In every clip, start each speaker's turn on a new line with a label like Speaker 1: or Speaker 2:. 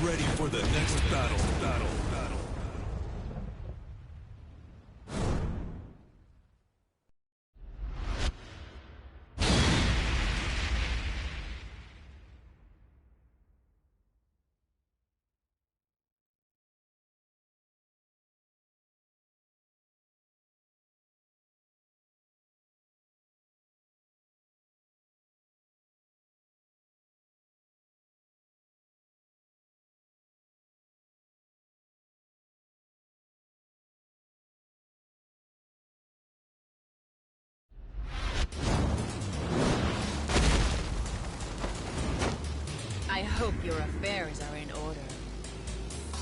Speaker 1: ready for the next battle.
Speaker 2: I hope your affairs are in order.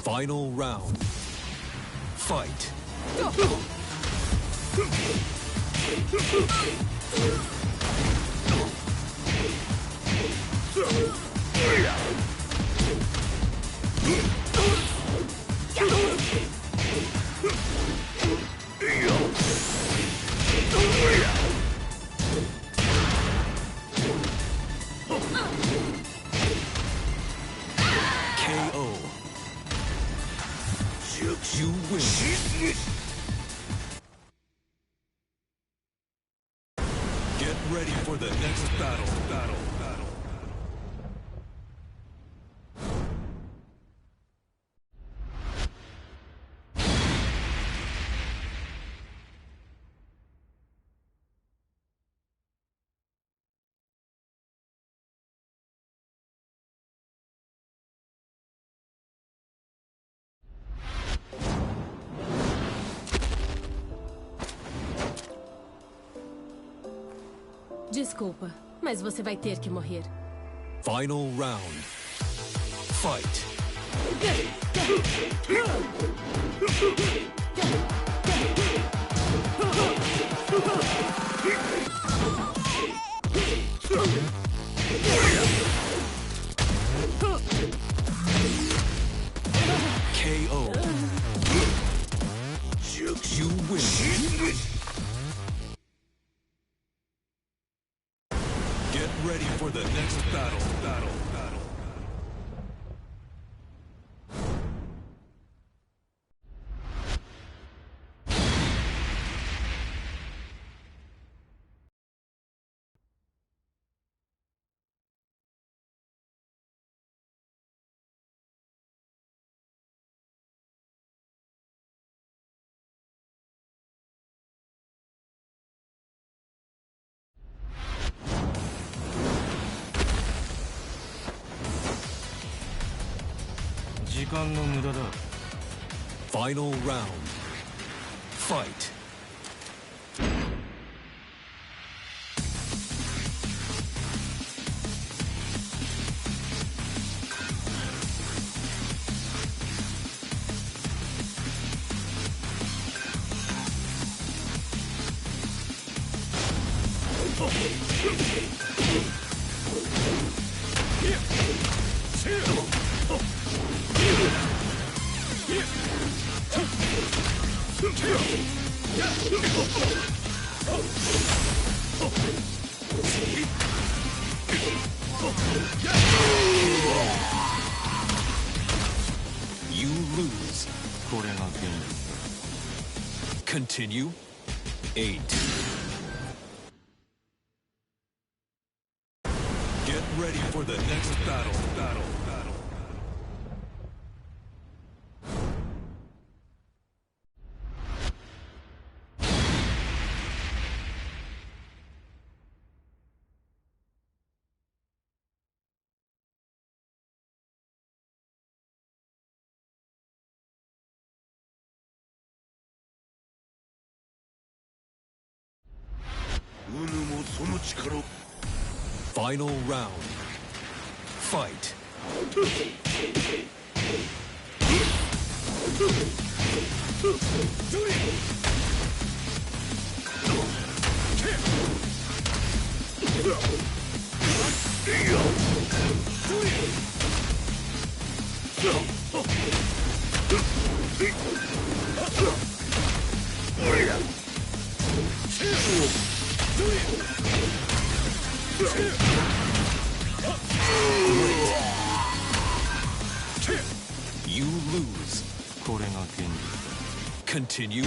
Speaker 1: Final round. Fight. KO. You win. Get ready for the next battle.
Speaker 3: Desculpa, mas você vai ter que morrer.
Speaker 1: Final round. Fight. KO. You win. Get ready for the next battle. Final round. Fight. You lose. Continue. 8. Get ready for the next battle. Final round. Fight. Great. Continue.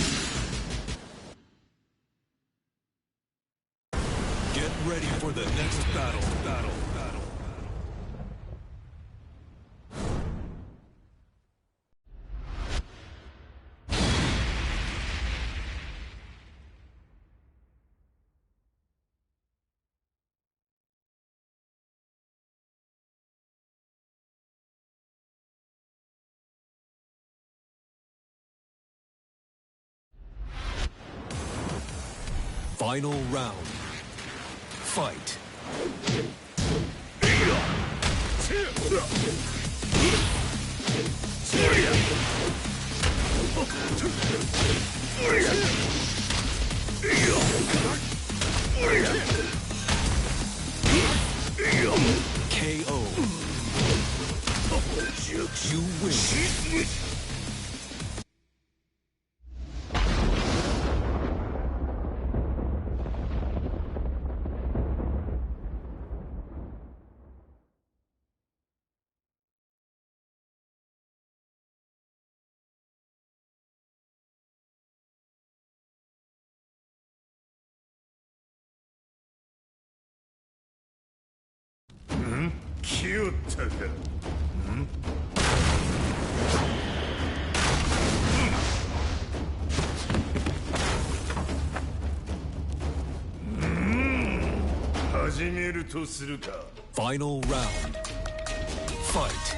Speaker 1: Get ready for the next battle. Final round. Fight. KO. You win. Final round. Fight.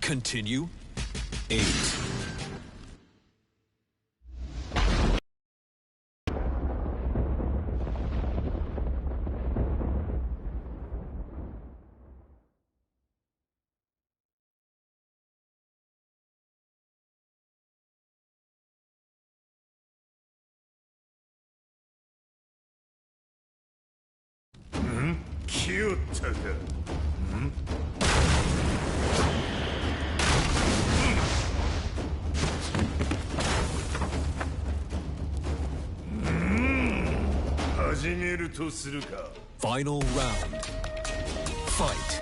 Speaker 1: Continue. 8. Final round. Fight.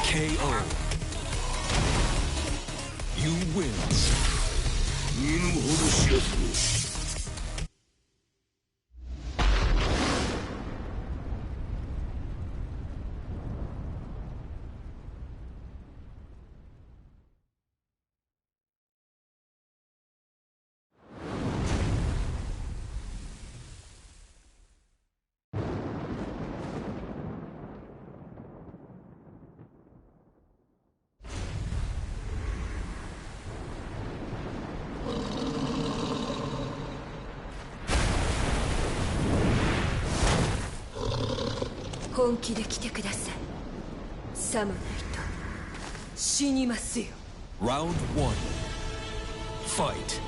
Speaker 1: KO. You wins.
Speaker 4: 本気で来てください。さもないと死にますよ。
Speaker 1: Round 1. Fight.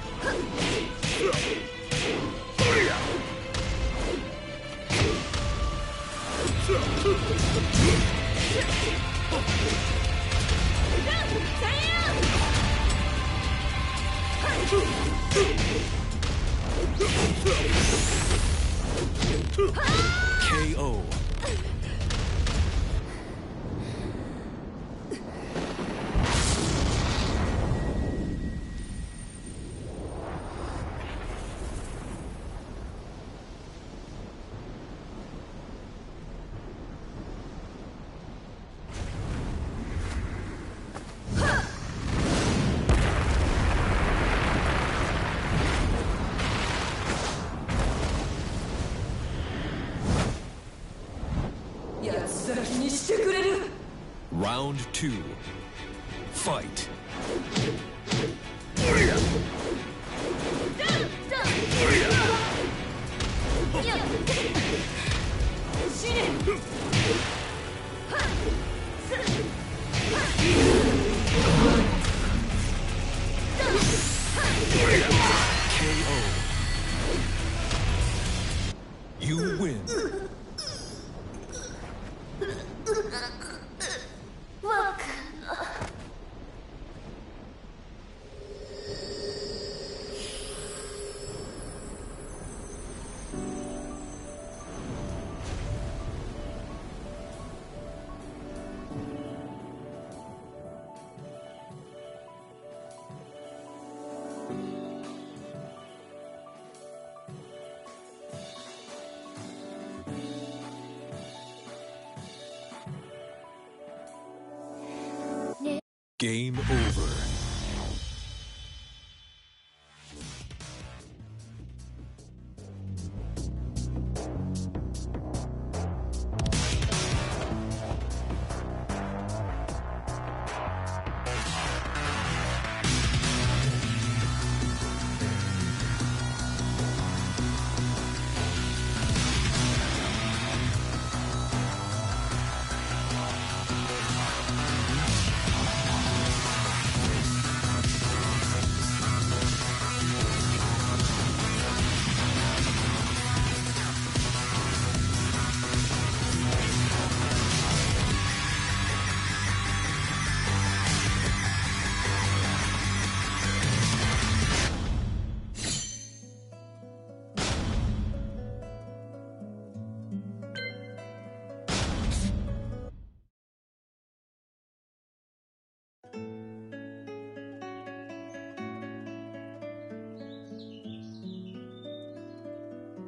Speaker 1: KO. Round 2. Fight. KO. You win. Game over.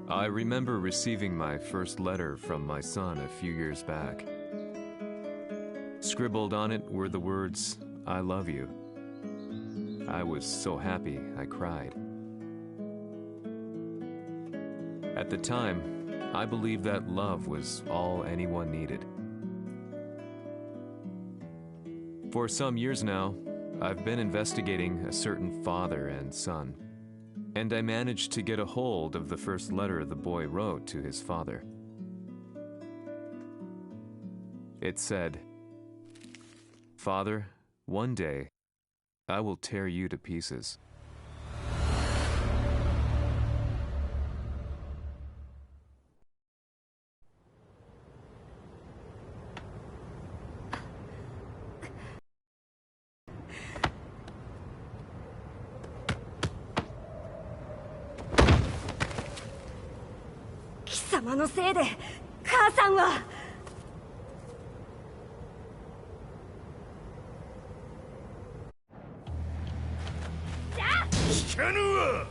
Speaker 5: I remember receiving my first letter from my son a few years back. Scribbled on it were the words, "I love you." I was so happy I cried. At the time, I believed that love was all anyone needed. For some years now, I've been investigating a certain father and son, and I managed to get a hold of the first letter the boy wrote to his father. It said, "Father, one day, I will tear you to pieces."
Speaker 4: 貴様のせいで母さんは。
Speaker 1: 聞かぬわ。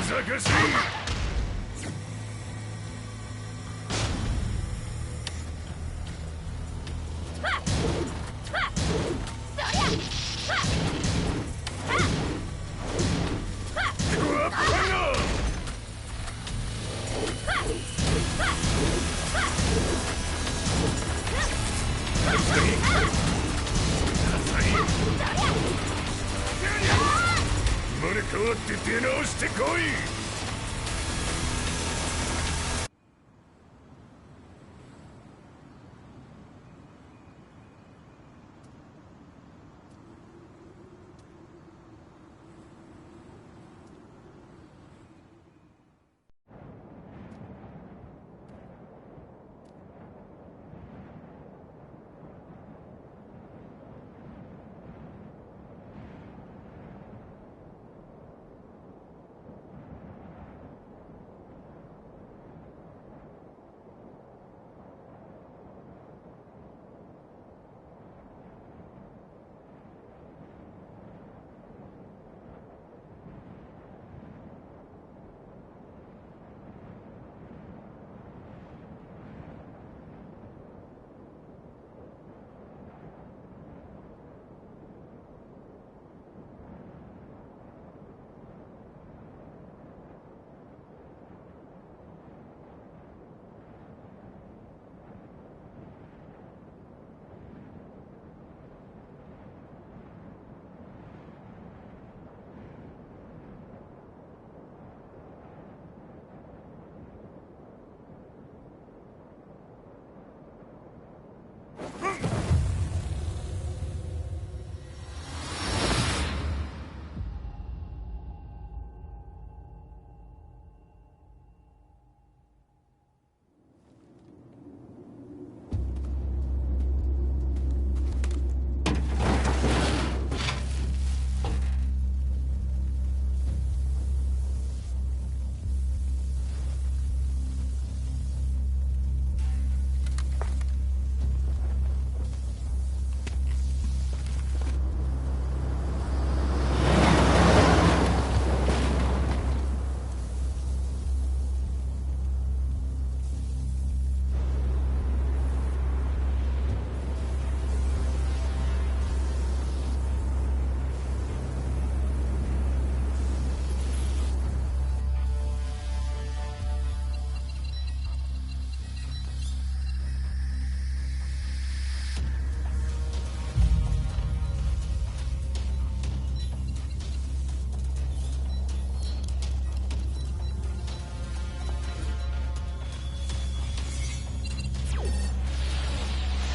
Speaker 1: ふざかしい。生まれ変わって出直してこい。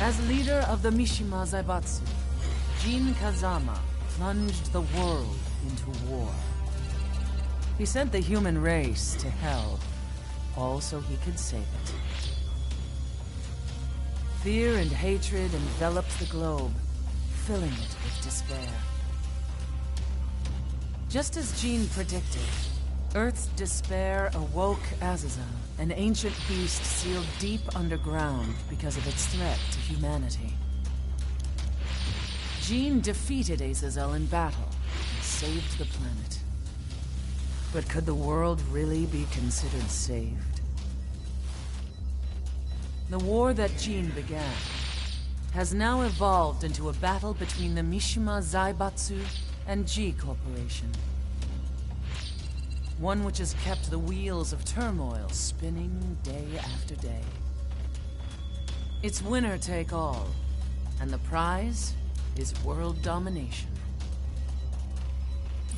Speaker 6: As leader of the Mishima Zaibatsu, Jin Kazama plunged the world into war. He sent the human race to hell, all so he could save it. Fear and hatred enveloped the globe, filling it with despair. Just as Jin predicted, Earth's despair awoke Azazel, an ancient beast sealed deep underground because of its threat to humanity. Jin defeated Azazel in battle and saved the planet. But could the world really be considered saved? The war that Jin began has now evolved into a battle between the Mishima Zaibatsu and G Corporation. One which has kept the wheels of turmoil spinning day after day. It's winner take all, and the prize is world domination.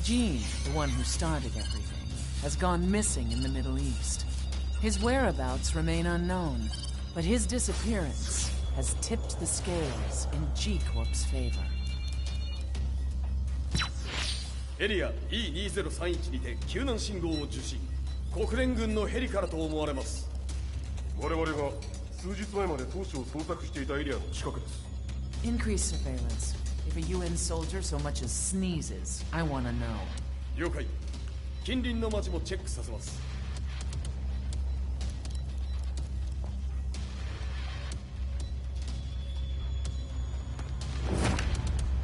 Speaker 6: Jin, the one who started everything, has gone missing in the Middle East. His whereabouts remain unknown, but his disappearance has tipped the scales in G Corp's favor.
Speaker 7: エリア E2031 にて救難信号を受信。国連軍のヘリからと思われます。
Speaker 1: 我々が数日前まで当初を捜索していたエリアの近くです。
Speaker 6: Increase surveillance. If a UN soldier so much as sneezes, I wanna know.
Speaker 7: 了解。近隣の町もチェックさせます。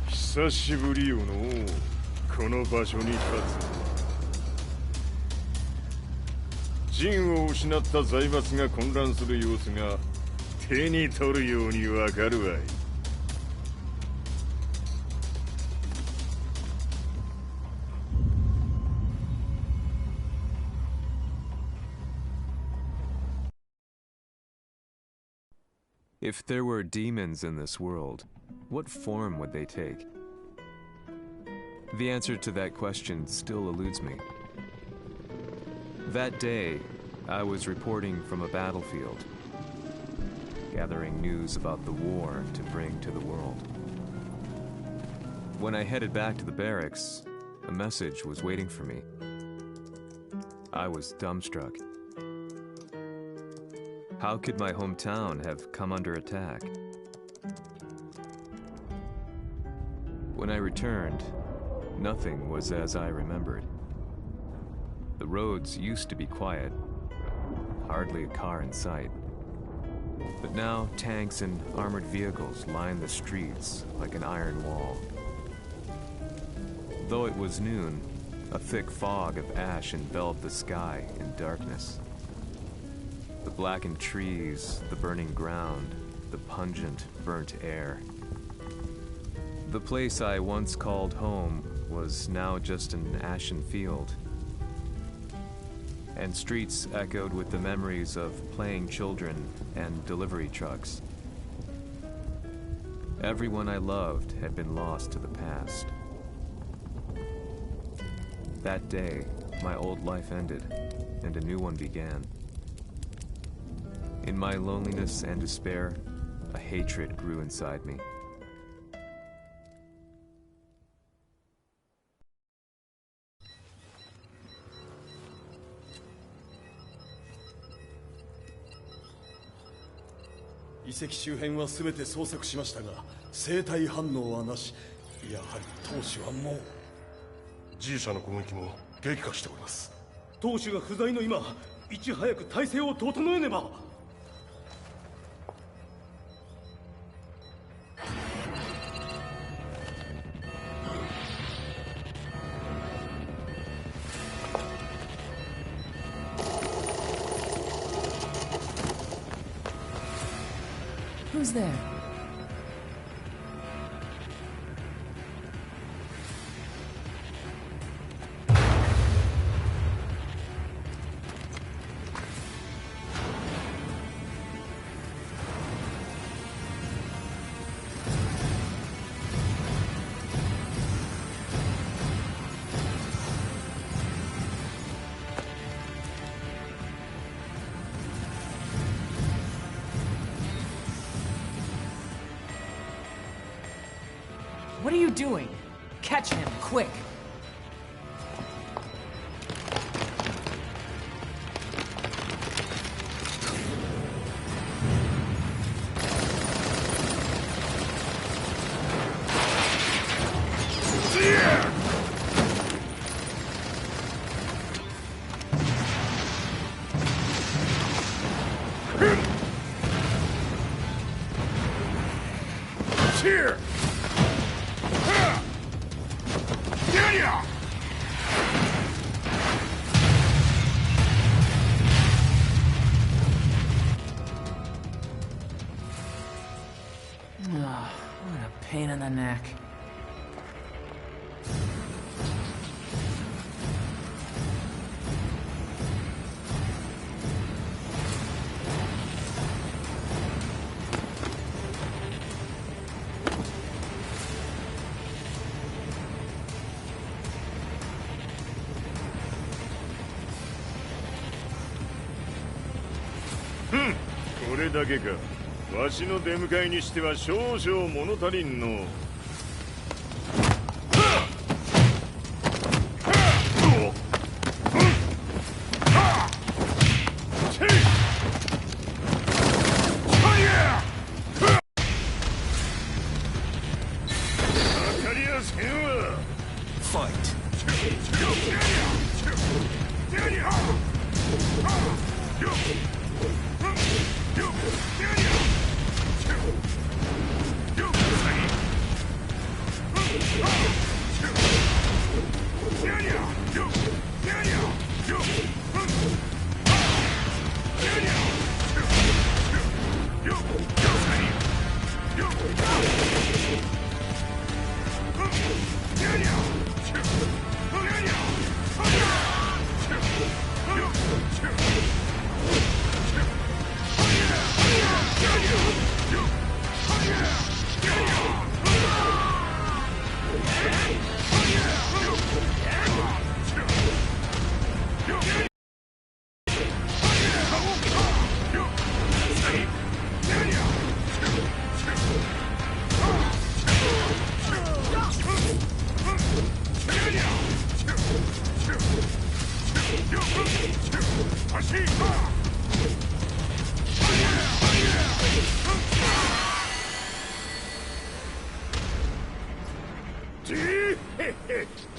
Speaker 1: 久しぶりよのこの場所に立つ。陣を失った財閥が混乱する様子が手に取るようにわかるわい。
Speaker 5: If there were demons in this world, what form would they take? The answer to that question still eludes me. That day, I was reporting from a battlefield, gathering news about the war to bring to the world. When I headed back to the barracks, a message was waiting for me. I was dumbstruck. How could my hometown have come under attack? When I returned, nothing was as I remembered. The roads used to be quiet, hardly a car in sight. But now tanks and armored vehicles line the streets like an iron wall. Though it was noon, a thick fog of ash enveloped the sky in darkness. The blackened trees, the burning ground, the pungent, burnt air. The place I once called home was now just an ashen field. And streets echoed with the memories of playing children and delivery trucks. Everyone I loved had been lost to the past. That day, my old life ended, and a new one began. In my loneliness and despair, a hatred grew inside me.
Speaker 7: 「遺跡周辺は全て捜索しましたが生体反応はなし。やはり当主はもう
Speaker 1: G 社の攻撃も激化しております。
Speaker 7: 当主が不在の今いち早く体制を整えねば。
Speaker 6: Who's there? What are you doing? Catch him, quick!
Speaker 1: Here!
Speaker 6: What a pain in the neck.
Speaker 1: Hmm. これだけか。わしの出迎えにしては少々物足りんの。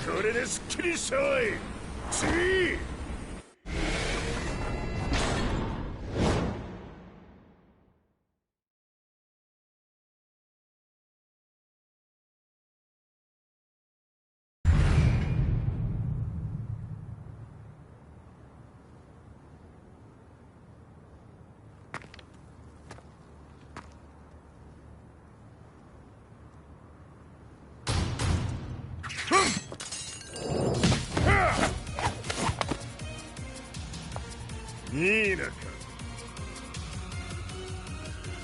Speaker 1: これですっきりしたわい。次。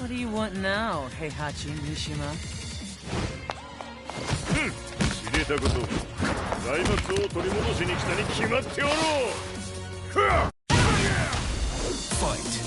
Speaker 6: What do you want now, Heihachi Mishima?
Speaker 1: 知れたこと。財閥を取り戻しに来たに決まっておろう。
Speaker 5: Fight!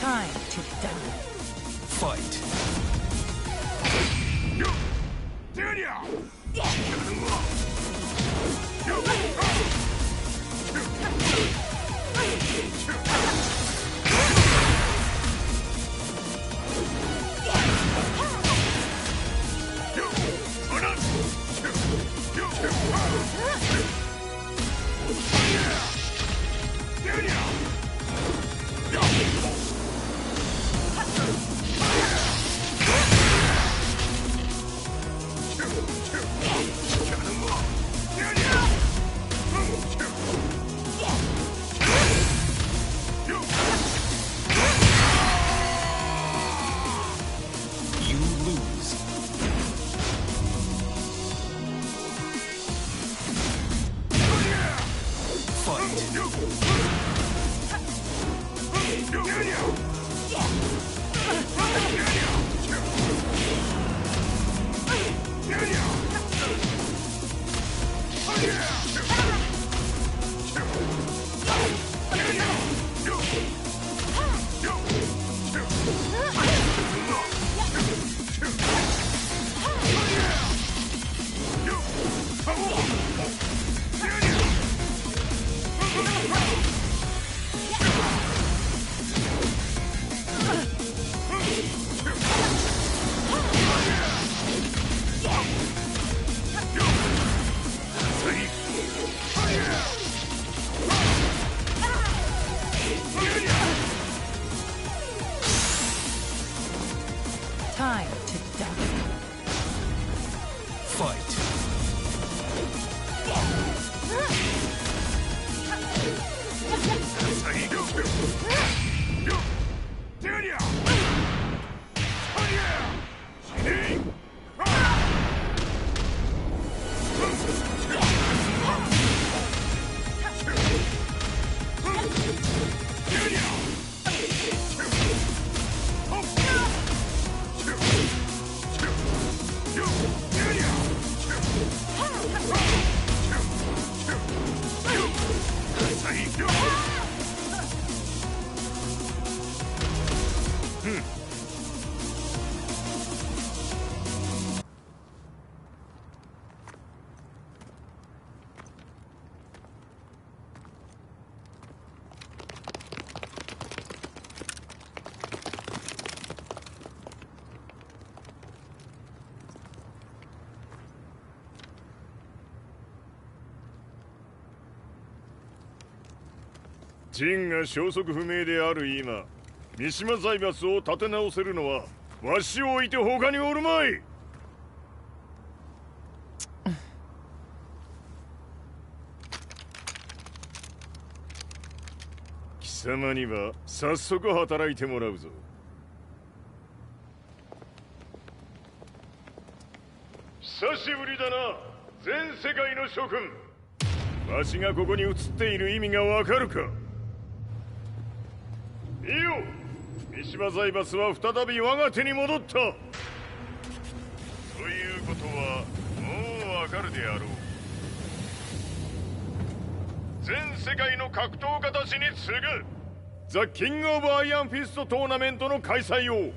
Speaker 6: Time to die.
Speaker 5: Fight.
Speaker 6: Time to die.
Speaker 5: Fight.
Speaker 1: ジンが消息不明である今、三島財閥を立て直せるのはわしを置いて他におるまい。貴様には早速働いてもらうぞ。久しぶりだな、全世界の諸君。わしがここに映っている意味がわかるか。いいよ、三島財閥は再び我が手に戻った。ということはもうわかるであろう。全世界の格闘家たちに次ぐザ・キング・オブ・アイアンフィストトーナメントの開催を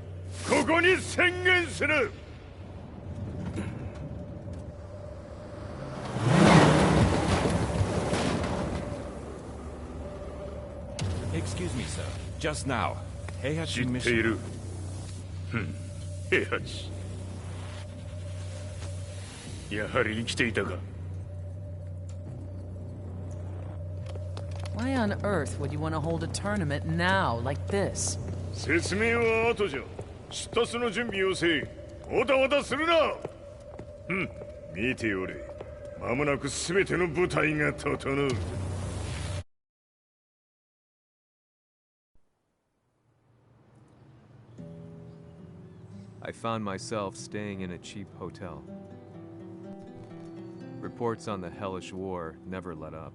Speaker 1: ここに宣言する。
Speaker 8: Excuse me, sir. Just now,
Speaker 1: 知っている。平八。やはり生きていたか。
Speaker 6: Why on earth would you want to hold a tournament now, like this?
Speaker 1: 説明は後じゃ。出立の準備をせい。おたおたするな。見ておれ。間もなく全ての部隊が整う。
Speaker 5: I found myself staying in a cheap hotel. Reports on the hellish war never let up.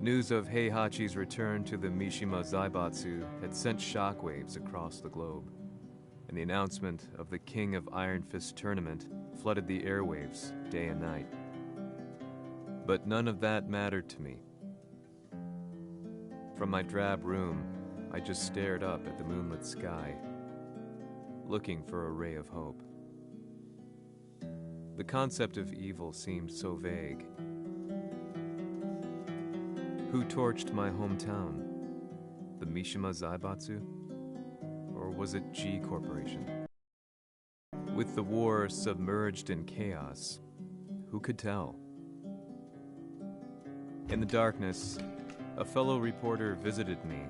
Speaker 5: News of Heihachi's return to the Mishima Zaibatsu had sent shockwaves across the globe. and the announcement of the King of Iron Fist tournament flooded the airwaves day and night. But none of that mattered to me. From my drab room, I just stared up at the moonlit sky, looking for a ray of hope. The concept of evil seemed so vague. Who torched my hometown? The Mishima Zaibatsu? Or was it G Corporation? With the war submerged in chaos, who could tell? In the darkness, a fellow reporter visited me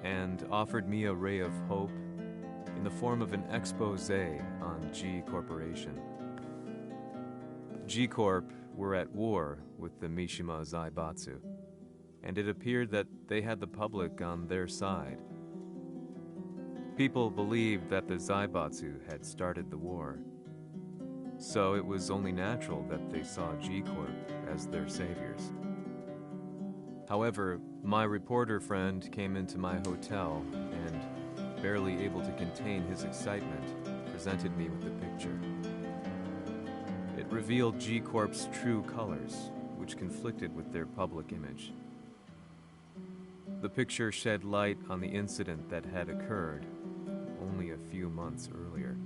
Speaker 5: and offered me a ray of hope in the form of an expose on G Corporation. G Corp were at war with the Mishima Zaibatsu, and it appeared that they had the public on their side. People believed that the Zaibatsu had started the war, so it was only natural that they saw G Corp as their saviors. However, my reporter friend came into my hotel and, barely able to contain his excitement, presented me with the picture. It revealed G Corp's true colors, which conflicted with their public image. The picture shed light on the incident that had occurred only a few months earlier.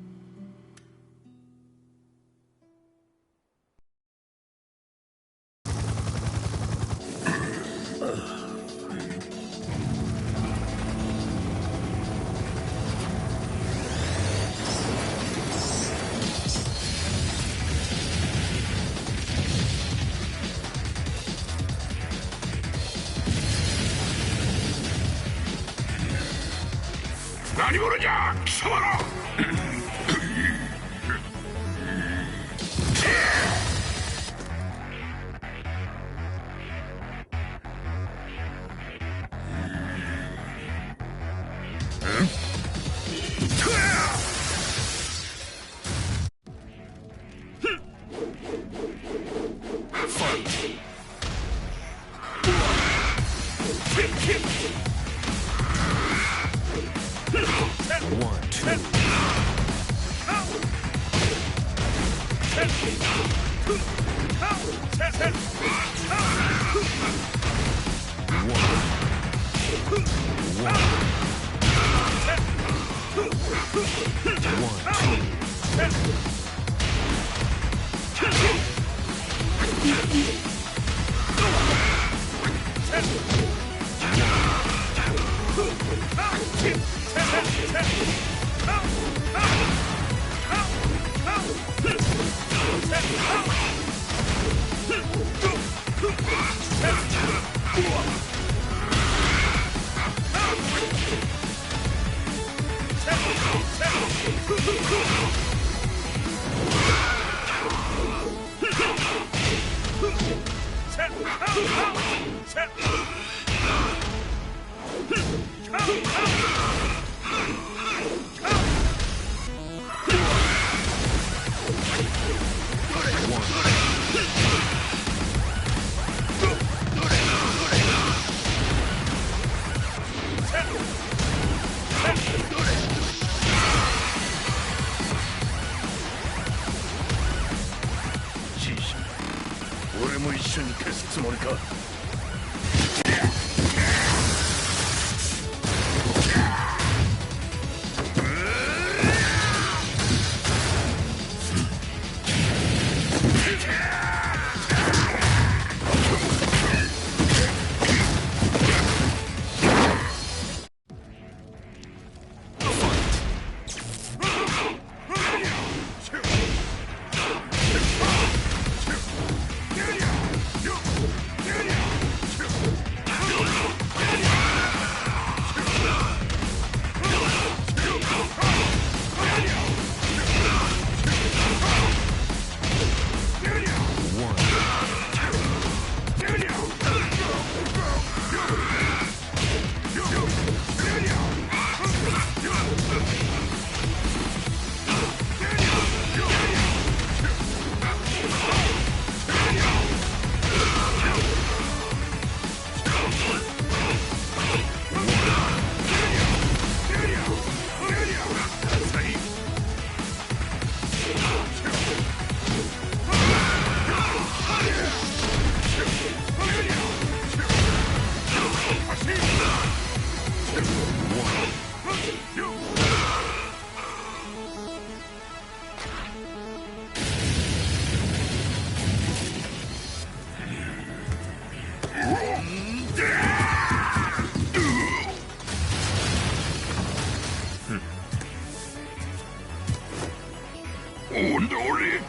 Speaker 1: 己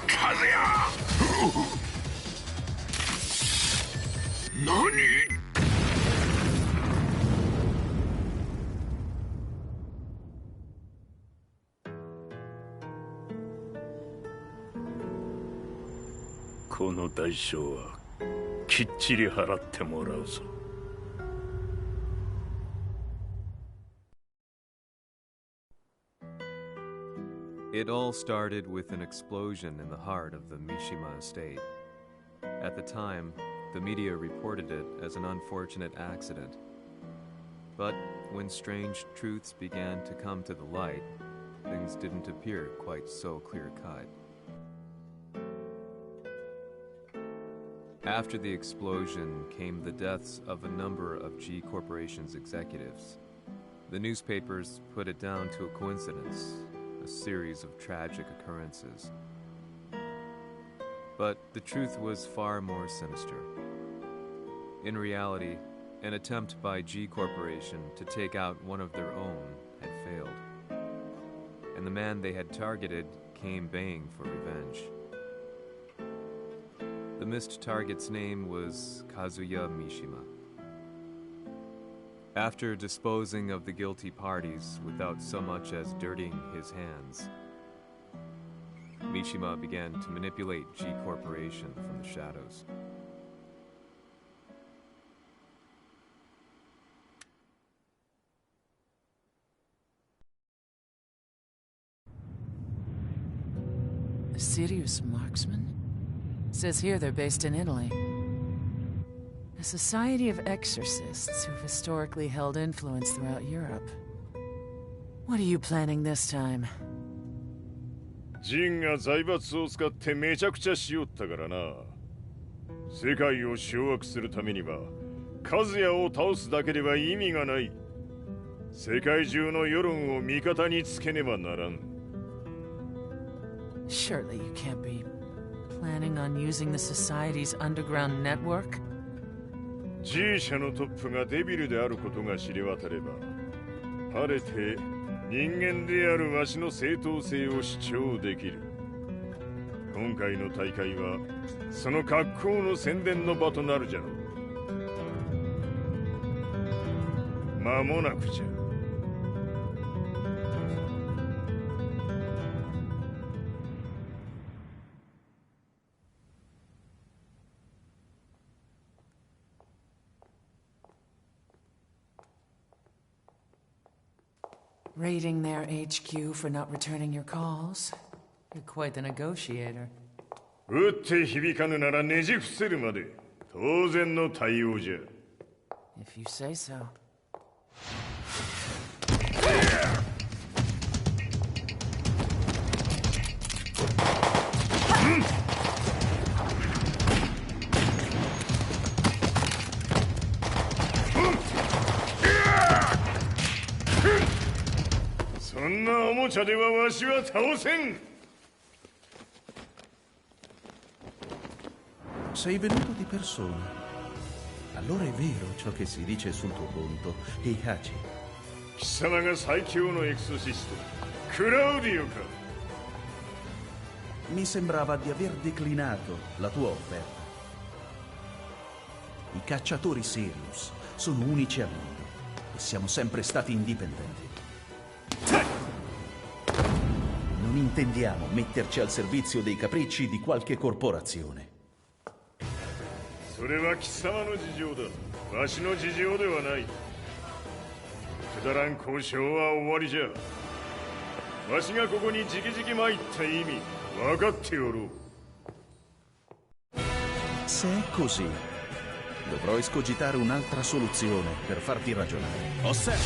Speaker 1: 風や。何？この代償はきっちり払ってもらうぞ。
Speaker 5: It all started with an explosion in the heart of the Mishima estate. At the time, the media reported it as an unfortunate accident. But when strange truths began to come to the light, things didn't appear quite so clear-cut. After the explosion came the deaths of a number of G Corporation's executives. The newspapers put it down to a coincidence, a series of tragic occurrences. But the truth was far more sinister. In reality, an attempt by G Corporation to take out one of their own had failed. And the man they had targeted came baying for revenge. The missed target's name was Kazuya Mishima. After disposing of the guilty parties without so much as dirtying his hands, Mishima began to manipulate G Corporation from the shadows.
Speaker 6: A serious marksman? Says here they're based in Italy. A society of exorcists who've historically held influence throughout Europe. What are you planning this time?
Speaker 1: ジンが財閥を使ってめちゃくちゃしよったからな。世界を掌握するためにはカズヤを倒すだけでは意味がない。世界中の世論を味方につけねばならん。
Speaker 6: Surely you can't be planning on using the society's underground network?
Speaker 1: G 社のトップがデビルであることが知れ渡れば、晴れて人間であるわしの正当性を主張できる。今回の大会はその格好の宣伝の場となるじゃろう。間もなくじゃ。
Speaker 6: Raiding their HQ for not returning your calls? You're quite the negotiator.
Speaker 1: 撃って響かぬならねじ伏せるまで当然の対応じゃ。
Speaker 6: If you say so.
Speaker 9: Sei venuto di persona. Allora è vero ciò che si dice sul tuo conto, Heihachi.
Speaker 1: 貴様が最強のエクソシスト、クラウディオか。
Speaker 9: Mi sembrava di aver declinato la tua offerta. I cacciatori Sirius sono unici al mondo e siamo sempre stati indipendenti. Non intendiamo metterci al servizio dei capricci di qualche corporazione.
Speaker 1: それは貴様の事情だ。わしの事情ではない。くだらん交渉は終わりじゃ。わしがここに直々参った意味分かっておろう。
Speaker 9: Se è così, dovrò escogitare un'altra soluzione per farti ragionare. Osserva!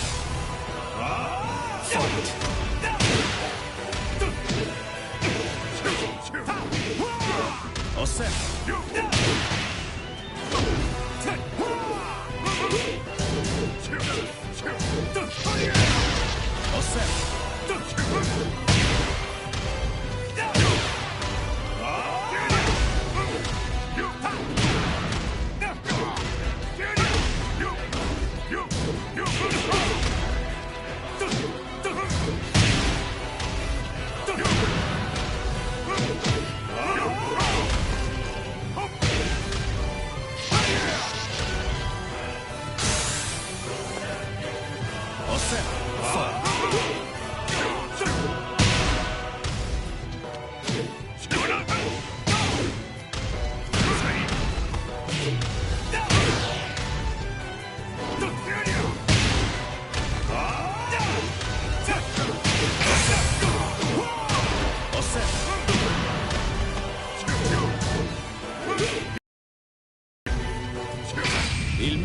Speaker 9: Osserva!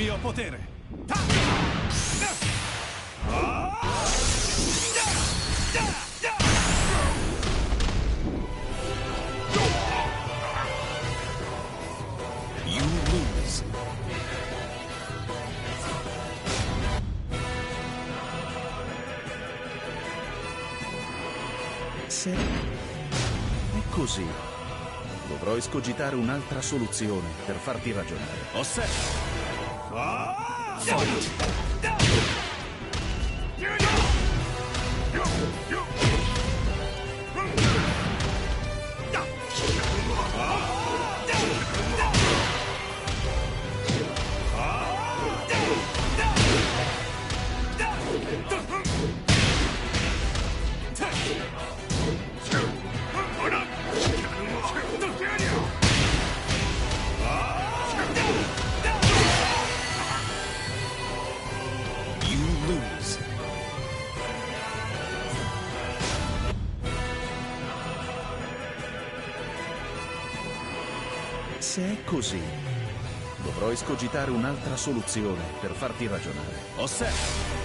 Speaker 8: mio potere. You lose.
Speaker 9: Se è così, dovrò escogitare un'altra soluzione per farti ragionare.
Speaker 8: Osserva.
Speaker 9: Se è così, dovrò escogitare un'altra soluzione per farti ragionare.
Speaker 8: Osserva.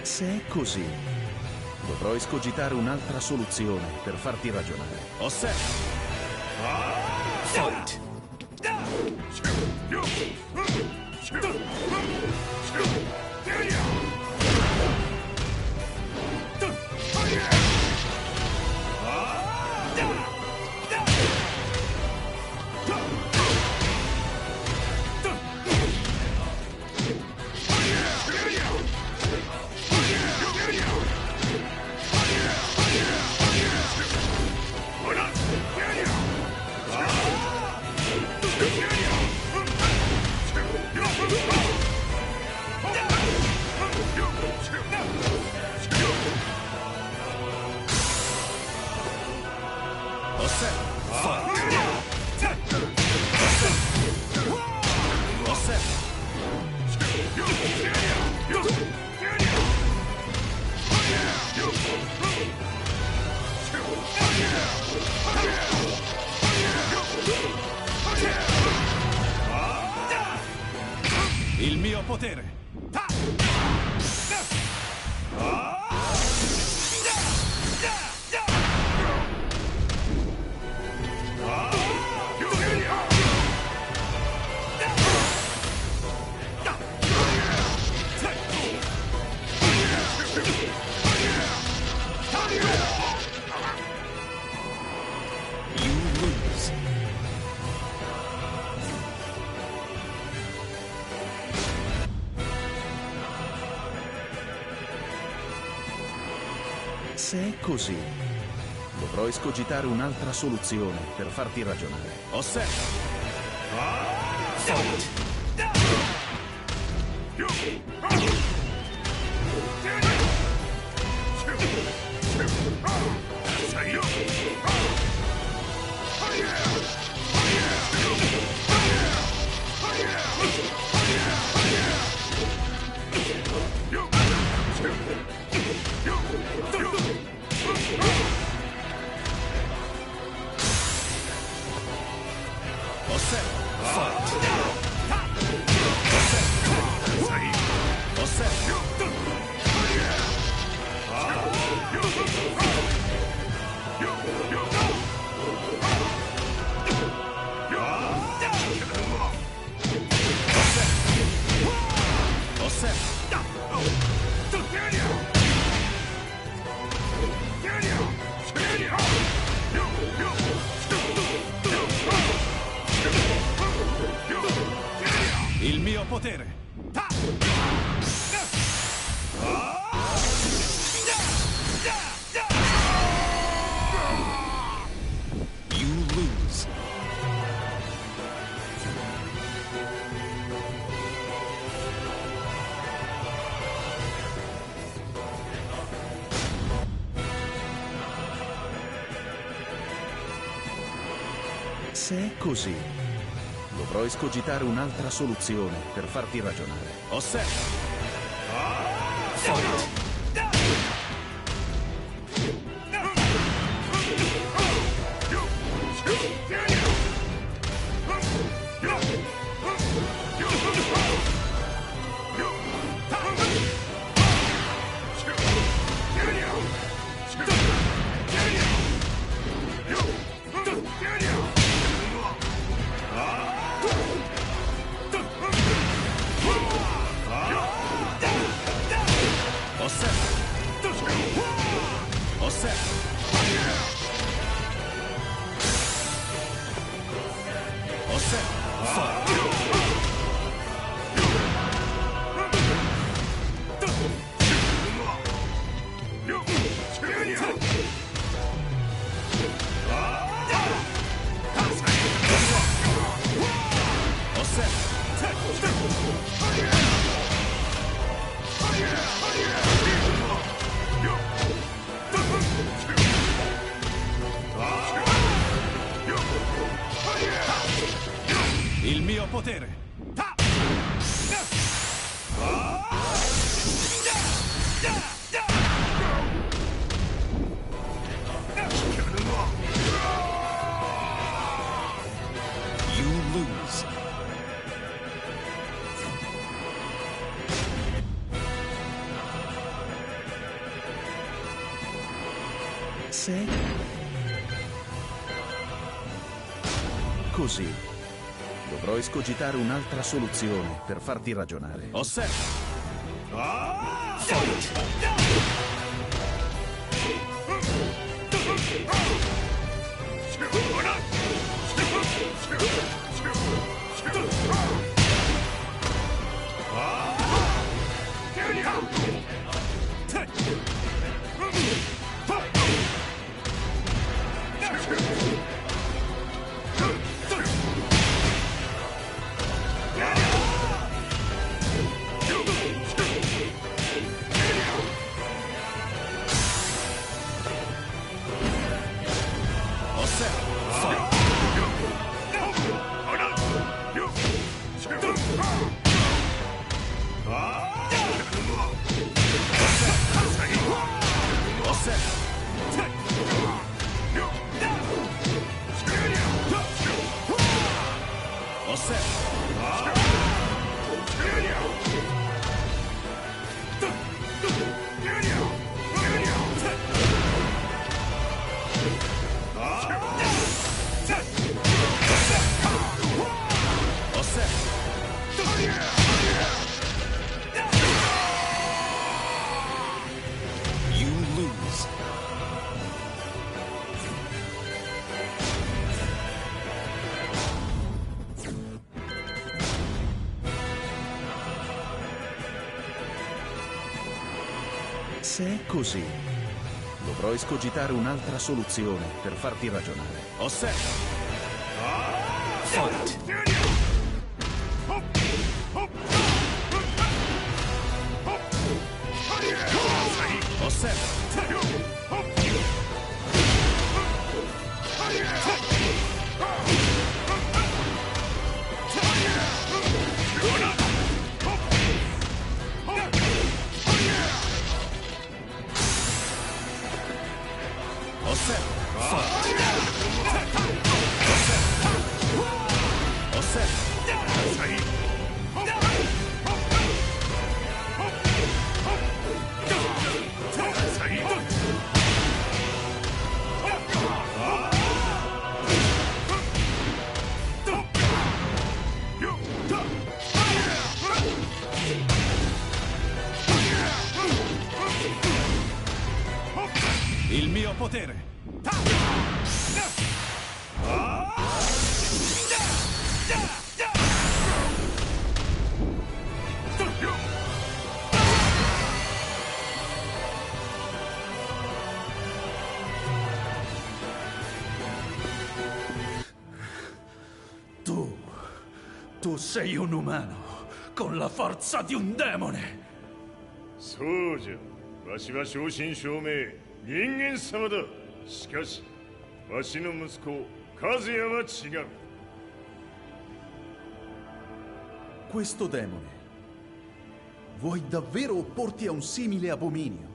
Speaker 9: Se è così, dovrò escogitare un'altra soluzione per farti ragionare.
Speaker 8: Osserva. Fight. Il mio potere.
Speaker 9: Se è così, dovrò escogitare un'altra soluzione per farti ragionare.
Speaker 8: Osserva.
Speaker 9: Fight.
Speaker 8: potere. You lose.
Speaker 9: Se è così, dovrò escogitare un'altra soluzione per farti ragionare.
Speaker 8: Osserva. Il mio potere. You lose.
Speaker 9: Se così, dovrò escogitare un'altra soluzione per farti ragionare.
Speaker 8: Osserva. You lose.
Speaker 9: Se è così, dovrò escogitare un'altra soluzione per farti ragionare.
Speaker 8: Osserva. Fight. Osserva. Il mio potere. Tu sei un umano, con la forza di un demone.
Speaker 1: そうじゃ。わしは正真正銘人間様だ。しかしわしの息子和也は違う。
Speaker 9: Questo demone. Vuoi davvero opporti a un simile abominio?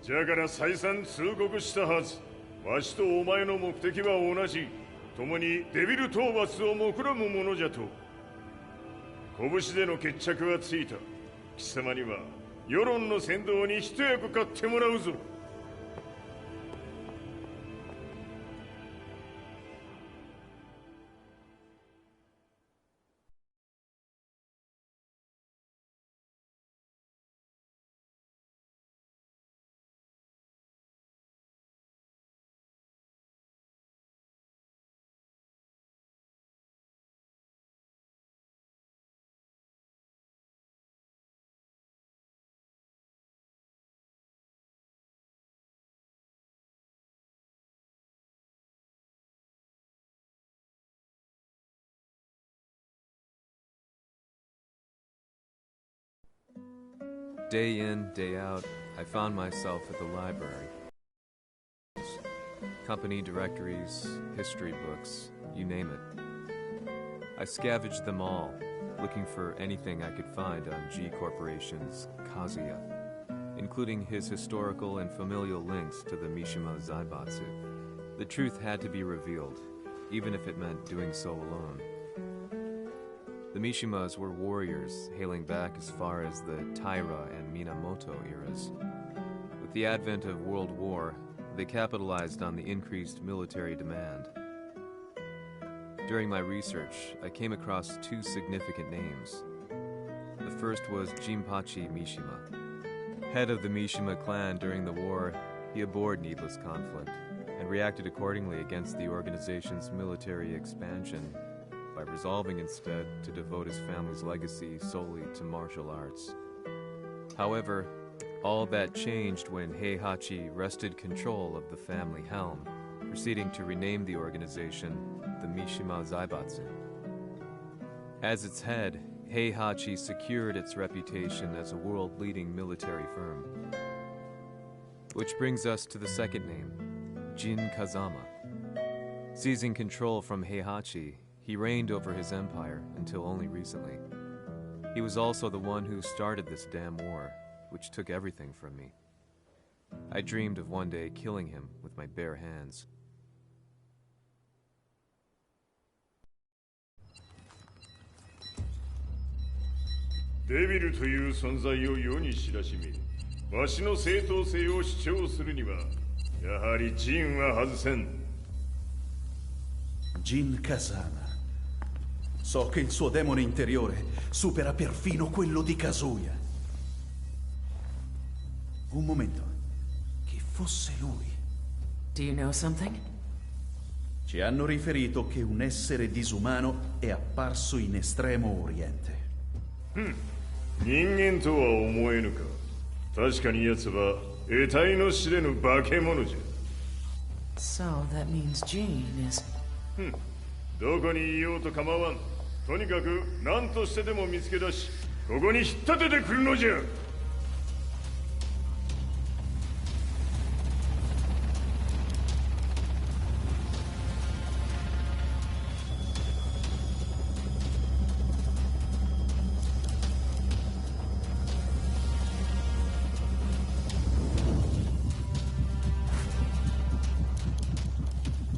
Speaker 1: じゃから再三通告したはず。わしとお前の目的は同じ。共にデビル討伐を目論むものじゃと。拳での決着はついた。貴様には世論の先導に一役買ってもらうぞ。
Speaker 5: Day in, day out, I found myself at the library. Company directories, history books, you name it. I scavenged them all, looking for anything I could find on G Corporation's Kazuya, including his historical and familial links to the Mishima Zaibatsu. The truth had to be revealed, even if it meant doing so alone. The Mishimas were warriors hailing back as far as the Taira and Minamoto eras. With the advent of World War, they capitalized on the increased military demand. During my research, I came across two significant names. The first was Jinpachi Mishima. Head of the Mishima clan during the war, he abhorred needless conflict and reacted accordingly against the organization's military expansion by resolving instead to devote his family's legacy solely to martial arts. However, all that changed when Heihachi wrested control of the family helm, proceeding to rename the organization the Mishima Zaibatsu. As its head, Heihachi secured its reputation as a world-leading military firm. Which brings us to the second name, Jin Kazama. Seizing control from Heihachi, he reigned over his empire until only recently. He was also the one who started this damn war, which took everything from me. I dreamed of one day killing him with my bare hands.
Speaker 1: Devil という存在を世に知らしめ、わしの正当性を主張するには、やはりジンは外せん。
Speaker 9: Jin Kazama. So che il suo demone interiore supera perfino quello di Kazuya. Un momento. Chi fosse lui?
Speaker 6: Do you know something?
Speaker 9: Ci hanno riferito che un essere disumano è apparso in Estremo Oriente.
Speaker 1: 人間とは思えぬか。確かに奴は得体の知れぬ化け物じゃ。
Speaker 6: So that means Jean is...
Speaker 1: どこにいようと構わん。とにかく何としてでも見つけ出し、ここに引っ立ててくるのじゃ。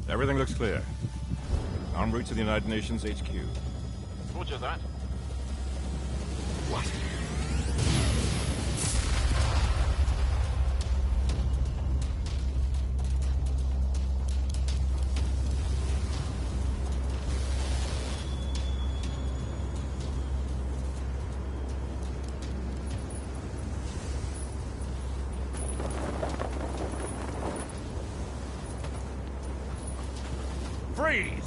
Speaker 8: Everything looks clear. En route to the United Nations HQ.
Speaker 10: Roger that.
Speaker 8: What?
Speaker 10: Freeze!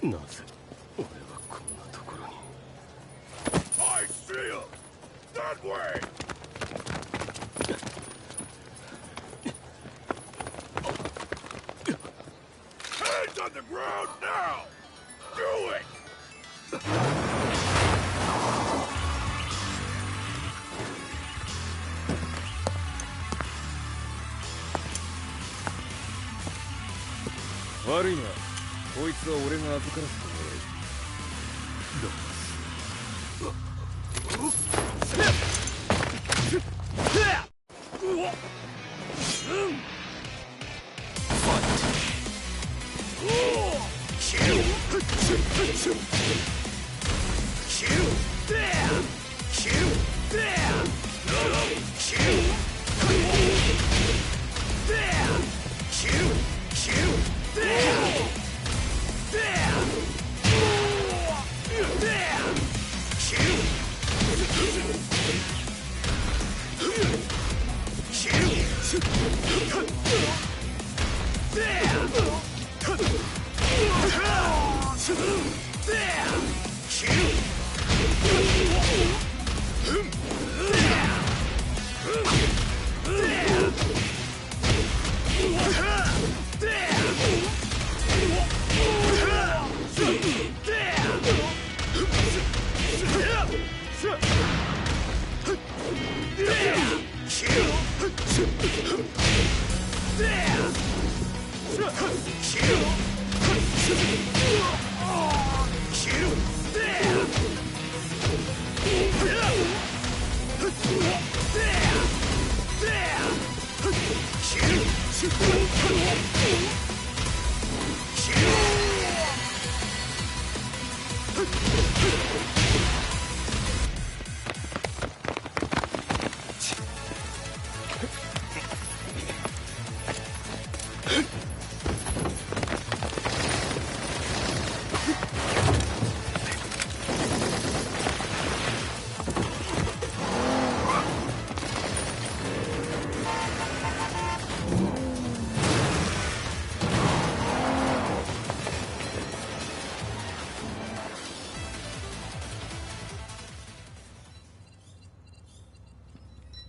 Speaker 11: なぜ俺はこんなところに。
Speaker 1: I see him! That way! Hands on the ground now! Do it!
Speaker 11: Worry not. こいつは俺が預からせてもらう。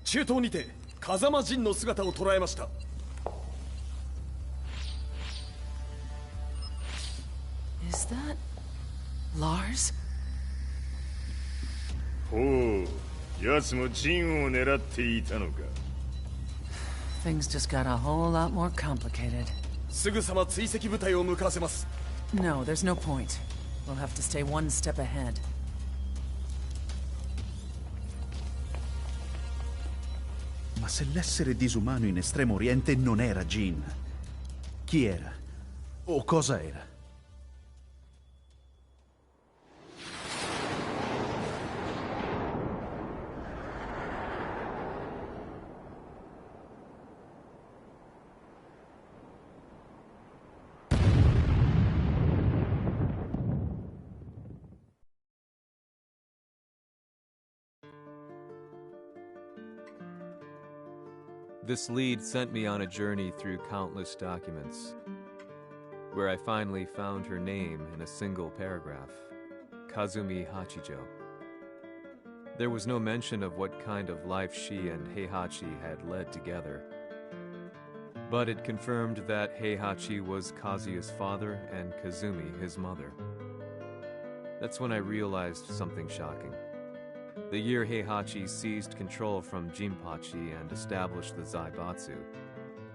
Speaker 7: 中東にて風間陣の姿を捉えました。
Speaker 6: Is that Lars?
Speaker 1: ほう、奴も陣を狙っていたのか。
Speaker 6: Things just got a whole lot more complicated.
Speaker 7: すぐさま追跡部隊を向かわせます。
Speaker 6: No, there's no point. We'll have to stay one step ahead.
Speaker 9: Ma se l'essere disumano in Estremo Oriente non era Jin, chi era? O cosa era?
Speaker 5: This lead sent me on a journey through countless documents, where I finally found her name in a single paragraph, Kazumi Hachijo. There was no mention of what kind of life she and Heihachi had led together, but it confirmed that Heihachi was Kazuya's father and Kazumi his mother. That's when I realized something shocking. The year Heihachi seized control from Jinpachi and established the Zaibatsu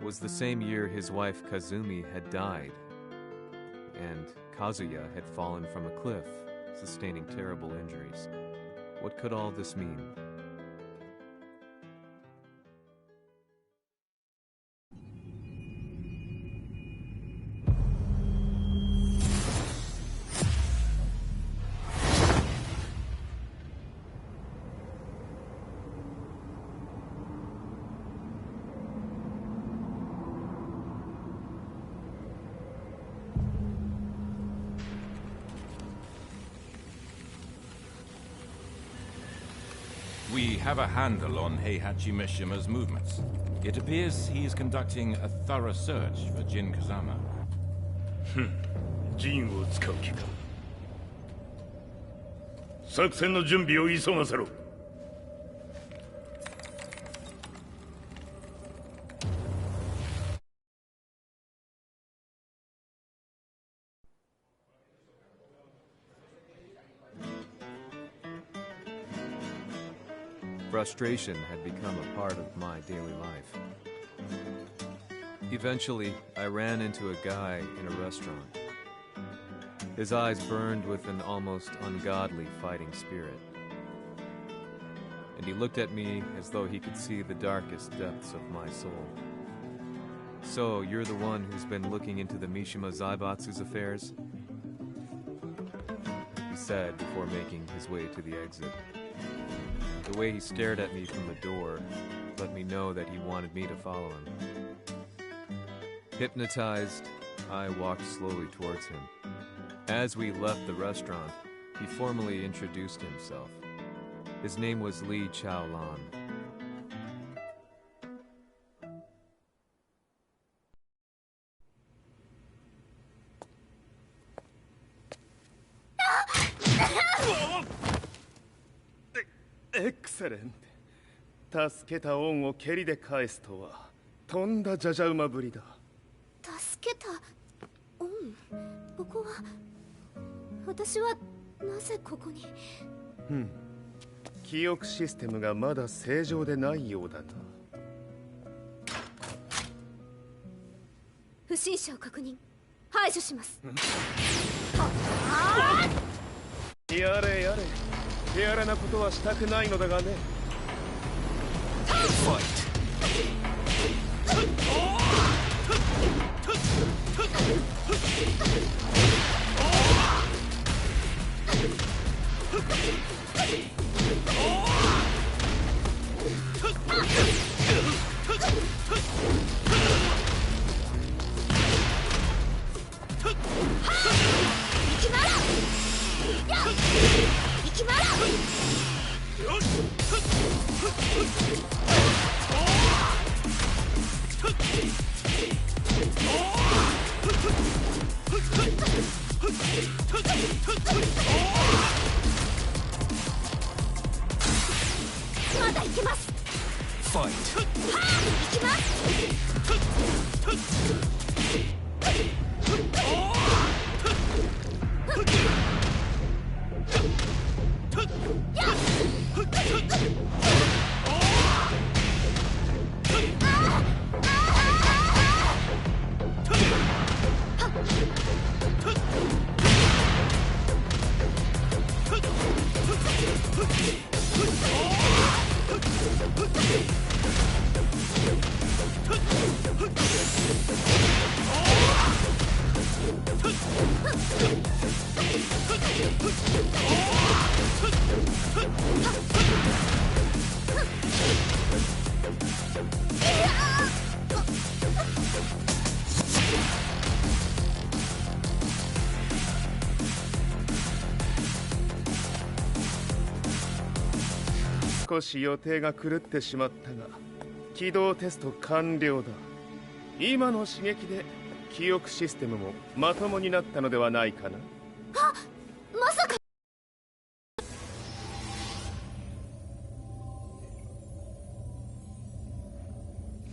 Speaker 5: was the same year his wife Kazumi had died, and Kazuya had fallen from a cliff, sustaining terrible injuries. What could all this mean?
Speaker 12: We have a handle on Heihachi Mishima's movements. It appears he is conducting a thorough search for Jin Kazama.
Speaker 11: ジンを使う気か。作戦の準備を急がせろ。
Speaker 5: Frustration had become a part of my daily life. Eventually, I ran into a guy in a restaurant. His eyes burned with an almost ungodly fighting spirit. And he looked at me as though he could see the darkest depths of my soul. "So, you're the one who's been looking into the Mishima Zaibatsu's affairs?" he said before making his way to the exit. The way he stared at me from the door let me know that he wanted me to follow him. Hypnotized, I walked slowly towards him. As we left the restaurant, he formally introduced himself. His name was Li Chaolan.
Speaker 13: Excellent. 助けた恩を蹴りで返すとはとんだじゃじゃ馬ぶりだ。
Speaker 14: 助けた恩？ここは私はなぜここに？
Speaker 13: 記憶システムがまだ正常でないようだな。
Speaker 14: 不審者を確認。排除します。
Speaker 13: やれやれ。手荒なことはしたくないのだがね。
Speaker 14: まだいけます。ファイト。いきます。少し予定が狂ってしまったが起動テスト完了だ。今の刺激で記憶システムもまともになったのではないかな。あ、まさか。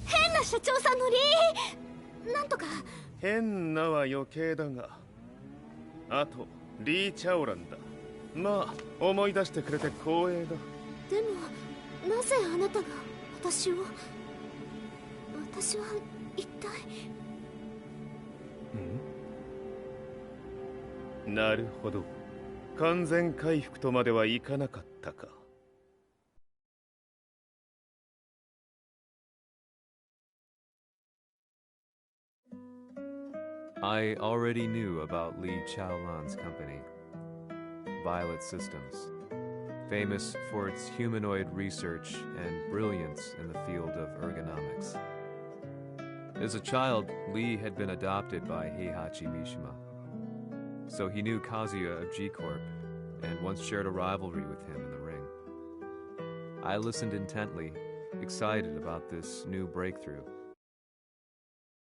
Speaker 14: 変な社長さんのなんとか。
Speaker 13: 変なは余計だが、あとリー・チャオランだ。まあ思い出してくれて光栄だ。
Speaker 14: でもなぜあなたが私は一体。
Speaker 13: なるほど。完全回復とまではいかなかったか。
Speaker 5: I already knew about Li Chaolan's company, Violet Systems, famous for its humanoid research and brilliance in the field of ergonomics. As a child, Li had been adopted by Heihachi Mishima, so he knew Kazuya of G-Corp and once shared a rivalry with him in the ring. I listened intently, excited about this new breakthrough.